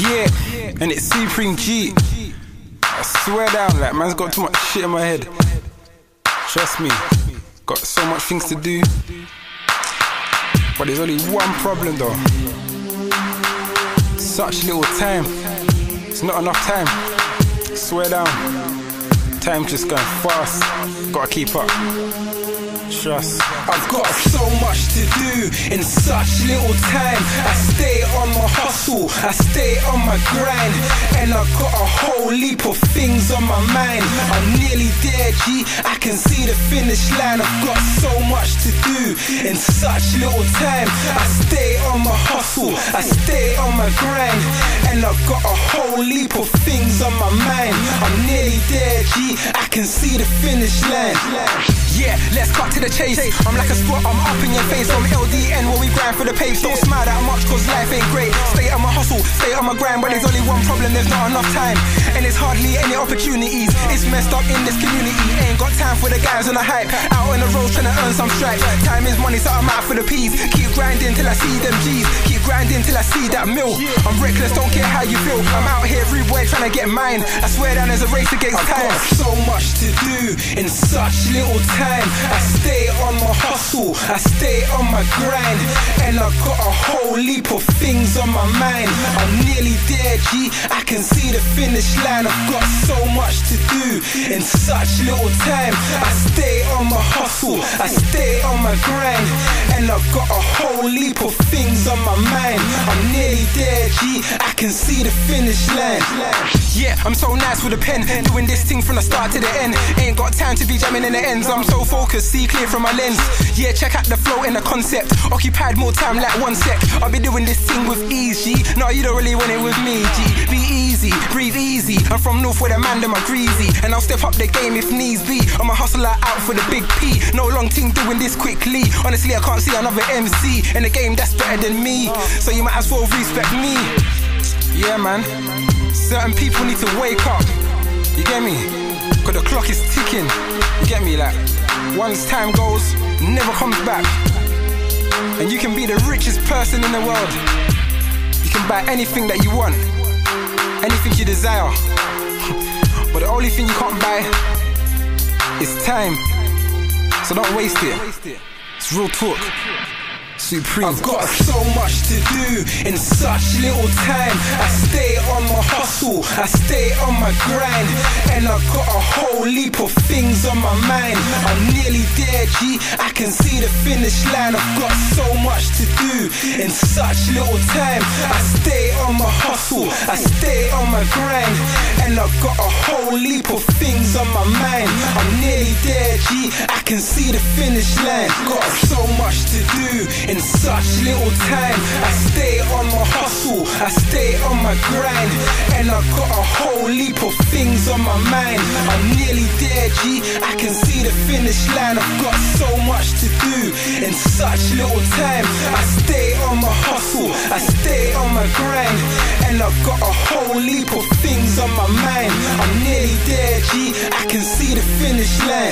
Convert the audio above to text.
Yeah, and it's Supreme G. I swear down, like, man's got too much shit in my head. Trust me, got so much things to do. But there's only one problem though. Such little time. It's not enough time. Swear down. Time's just going fast. Gotta keep up. Trust. I've got so much to do in such little time. I stay on my hustle, I stay on my grind, and I've got a whole heap of things on my mind. I'm nearly there, G, I can see the finish line. I've got so much to do in such little time. I stay on my hustle, I stay on my grind, and I've got a whole heap of things on my mind. I'm nearly there, G, I can see the finish line. Yeah, let's cut to the chase. I'm like a spot, I'm up in your face. From LDN where we grind for the pace. Don't smile that much cause life ain't great. Stay on my hustle, stay on my grind. But there's only one problem, there's not enough time. And there's hardly any opportunities. It's messed up in this community. Ain't got time for the guys on the hype. Out on the road trying to earn some stripes. Time is money, so I'm out for the peas. Keep grinding till I see them G's. Keep grinding till I see that mill. I'm reckless, don't care how you feel. I'm out here every boy trying to get mine. I swear down there's a race against time. I've got so much to do in such little time. I stay on my hustle, I stay on my grind, and I've got a whole heap of things on my mind. I'm nearly there, G, I can see the finish line. I've got so much to do in such little time. I stay on my hustle, I stay on my grind, and I've got a whole heap of things on my mind. I'm nearly there, G, I can see the finish line. Yeah, I'm so nice with a pen, doing this thing from the start to the end. Ain't got time to be jamming in the ends. I'm so focused, see clear from my lens. Yeah, check out the flow and the concept. Occupied more time like 1 sec. I'll be doing this thing with ease, G. No, you don't really want it with me, G. Be easy, breathe easy. I'm from north where the man them are greasy, and I'll step up the game if needs be. I'm a hustler out for the big P. No long thing doing this quickly. Honestly, I can't see another MC in the game that's better than me. So you might as well respect me. Yeah, man. Certain people need to wake up. You get me? Cause the clock is ticking. You get me? Like, once time goes, never comes back. And you can be the richest person in the world. You can buy anything that you want, anything you desire. But the only thing you can't buy is time. So don't waste it. It's real talk. Supreme. I've got so much to do in such little time. I stay on my hustle, I stay on my grind, and I've got a whole heap of things on my mind. I'm nearly there, G, I can see the finish line. I've got so much to do in such little time. I stay on my hustle, I stay on my grind, and I've got a whole heap of things on my mind. I'm nearly there, G, I can see the finish line. Got so much to do in such little time. I stay on my hustle, I stay on my grind, and I've got a whole heap of things on my mind. I'm nearly there, G, I can see the finish line. I've got so much to do in such little time. I stay on my hustle, I stay on my grind, and I've got a whole heap of things on my mind. I'm nearly there, G, I can see the finish line.